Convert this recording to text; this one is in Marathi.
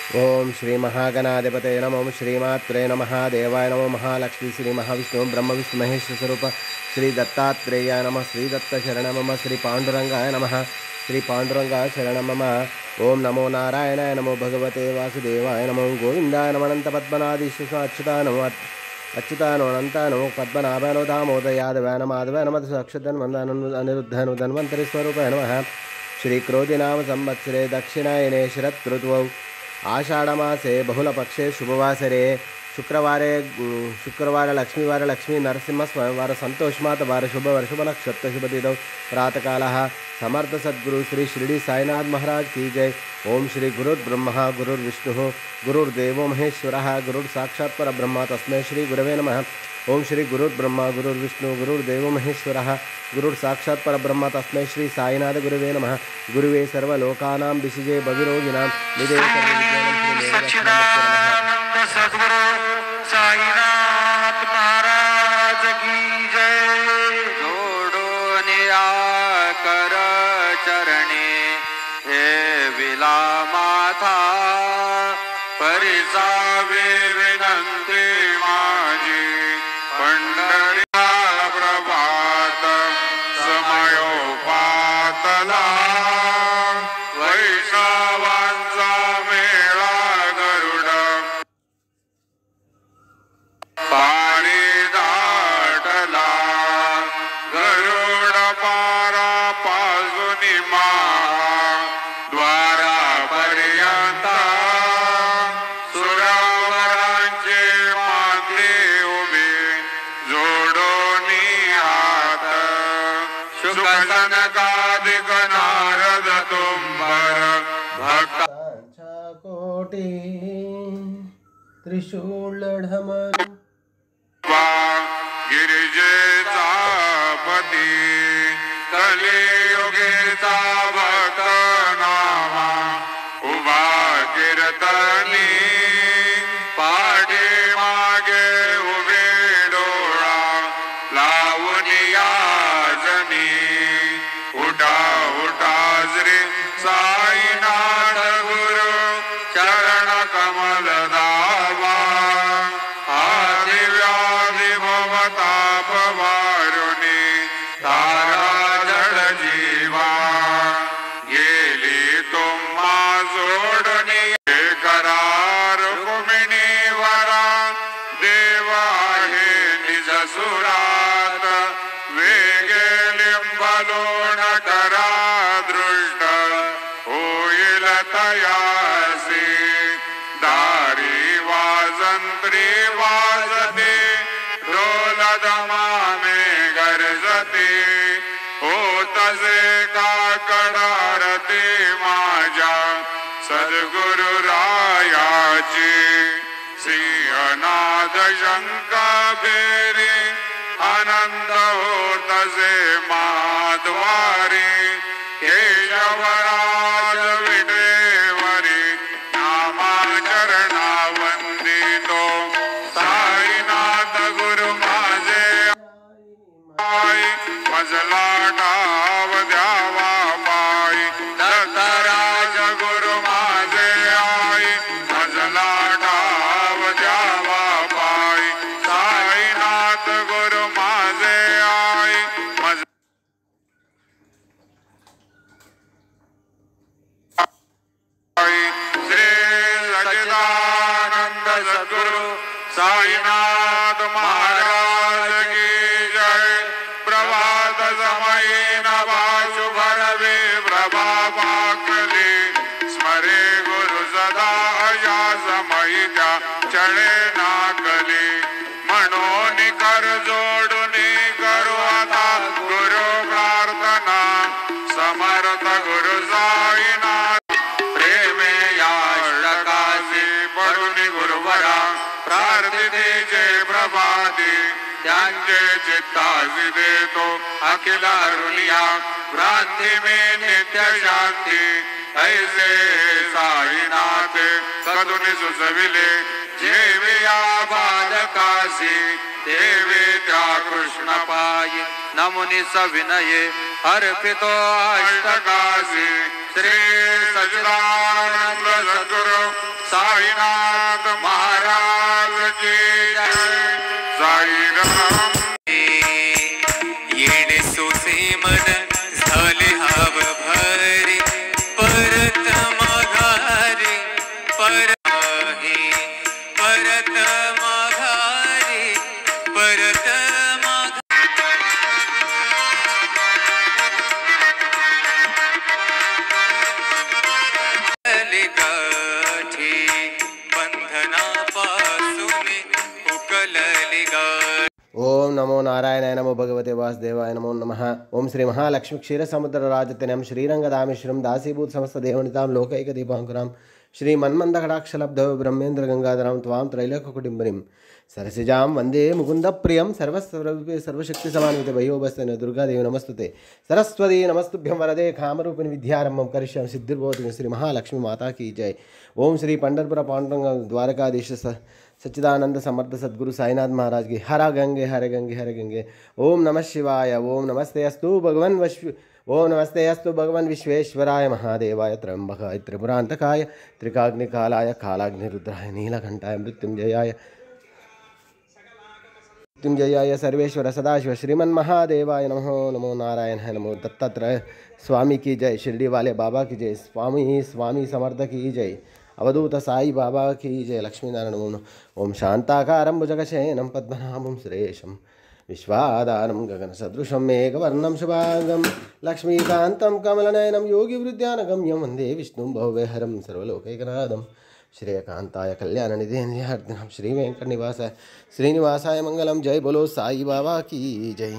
ओम श्री महागणाधिपतये नमः। ओम श्रीमात्रे नमः। देवाय नमः। महालक्ष्मी श्री महाविष्णु ब्रह्म विष्णु महेश स्वरूप श्री दत्तात्रेयाय नमः। श्री दत्त शरणं मम। श्री पांडुरंगाय नमः। श्री पांडुरंगाय शरणं मम। ओम नमो नारायणाय नमो भगवते वासुदेवाय नमो गोविंदाय नमो अनंत पद्मनाभीश्वर अच्युताय नमो अच्युताय नमो अनंताय नमो पद्मनाभाय नमो दामोदयादवाय नमः माधवाय नमः अक्षतन्वन्दाय अनिरुद्धाय धन्वन्तरि स्वरूपाय नमः। श्री क्रोधिनाम संवत्सरे दक्षिणायने शरदृतौ आषाढ़मासे बहुलपक्षे शुभवासरे शुक्रवार लक्ष्मीवार लक्ष्मी नरसिंह स्वामिवार संतोषमात वार शुभ नक्षत्र शुभतिथौ प्रातःकालः समर्थ सद्गुरु श्री शिरडी साईनाथ महाराज की जय। ओम श्री गुरुर्ब्रह्मा गुरुर्विष्णु गुरुर्देवो महेश्वरः गुरुर्साक्षात् परब्रह्म तस्मै श्री गुरवे नमः। ओम श्री गुरुर्ब्रह्मा गुरुर्विष्णु गुरुर्देवो महेश्वरः गुरुर्साक्षात् परब्रह्म तस्मै श्री साईनाथ गुरवे नमः। गुरुवे सर्वलोकानां विषजे भविरोगिणां निधे सच्चिदानंद सद्गुरु साईनाथ महाराज की जय। जोडो निराकर चरणे हे विला माथा परिसावे विनंती माझी पंढरीला प्रभात समयोपातला वैष्णवांचा मेळा गरुड पारी दाटला गरुड पारा पाजुनी द्वारापर्यंत सुरावरांचे मांडे उभे जोडोनी हात शुक सनकादिक नारद तुंबर भक्तांच्या कोटी त्रिशूळ ढमरू गिरिजेचा पती कलियुगेचा भक्त नामा उभा कीर्तनी पाठी मागे उभे डोळा लावून याजनी उठा उठा श्री साईनाथ गुरु चरण कमल दावा आदि व्याधि भवताप वारुणी तारा जड जीवा गेली तुम्हा जोडणी करार कुमिणी वरा देव आहे निज सुरात वेगे लिंबलोण करा दृष्ट होईल तयासी दारी वाजंत्री वाजते ढोल दमाने गरजते होतसे का कडारते माझ्या सद्गुरु रायाची सिंहनाद शंख फेरी आनंद होतसे माद्वारी केशवराज विटेवरी नामाचरणा वंदितो साईनाथ गुरु माझे आई मजला डाव द्यावा पायी दत्तराज गुरु माझे आई मजला डाव द्यावा पायी साईनाथ गुरु माझे आई मज श्री सच्चिदानंद सद्गुरु साईनाथ महाराज की जय। प्रभात समयी नभा शुभरवे प्रभा पाकली स्मरे गुरु सदा या समयी त्या चळे नाकली म्हणून कर जोडून करू आता गुरु प्रार्थना समर्थ गुरु साईनाथ प्रेमे या षटकाशी पडून गुरुवरा प्रार्थितेचे प्रभाती त्यांचे चित्तासी देतो अखिल अरुलिया भ्रांती में नित्य शांती ऐसे साईनाथ कदुनी सुचविले जेवे या बालकासी देवे त्या कृष्ण पायी नमुनी सविनये अर्पितो अष्टकासी श्री सच्चिदानंद सद्गुरु साईनाथ महाराज की जय साईराम येणे सोसे मन झाले हाव भरे परत माघारी परत माघारी परत माघारी गाठी बंधनापासून उकलली गाठी. ओम नमो नारायणाय नमो भगवते वासुदेवाय नमो नमः. ओम श्री महालक्ष्मी क्षीरसमुद्रराजतनयं श्रीरंगदामेश्वरं दासीभूत समस्त देवनितां लोकैकदीपाङ्कुरां श्री मन्मन्दकटाक्षलब्धौ ब्रह्मेन्द्र गंगाधरां त्वां त्रैलोक्यकुटुम्बिनीं सरसिजां वन्दे मुकुन्दप्रियं सर्वशक्तिसमान्विते वयोभस्तेन दुर्गादेवी नमस्तुते सरस्वती नमस्तुभ्यं वरदे कामरूपिणि विद्यारम्भं करिष्यामि सिद्धिर्भवतु. श्री महालक्ष्मी माता की जय. ओम श्री पंढरपुर पांडुरंग द्वारकाधीश सच्चिदानंद समर्थ सद्गुरु साईनाथ महाराज की हर गंगे हर गंगे हर गंगे. ओम नमः शिवाय. ओम नमस्ते अस्तु भगवन् विश्वेश्वराय महादेवाय त्र्यंबकाय त्रिपुरांतकाय त्रिकाग्निकालाय कालाग्निरुद्राय नीलकंठाय मृत्युंजयाय सर्वेश्वर सदाशिव श्रीमन्महादेवाय नमो. नमो नारायण है. नमो दत्तात्रेय स्वामी की जय. शिरडी वाले बाबा की जय. स्वामी समर्थ की जय. अवधूत साई बाबा की जय. लक्ष्मीनारायण ओम. ओम शांताकारं भुजगशयनं पद्मनाभं सुरेशं विश्वाधारं गगनसदृशं मेघवर्णं शुभांगं लक्ष्मीकान्तं कमलनयनं योगिवृद्धानगम्यं वन्दे विष्णुं भव्यहरं सर्वलोकैकनाथं श्रेयकान्ताय कल्याणनिधेन्द्रियार्थिनां श्रीवेङ्कटनिवासाय श्रीनिवासाय मंगलम. जय बोलो साई बाबा की जय.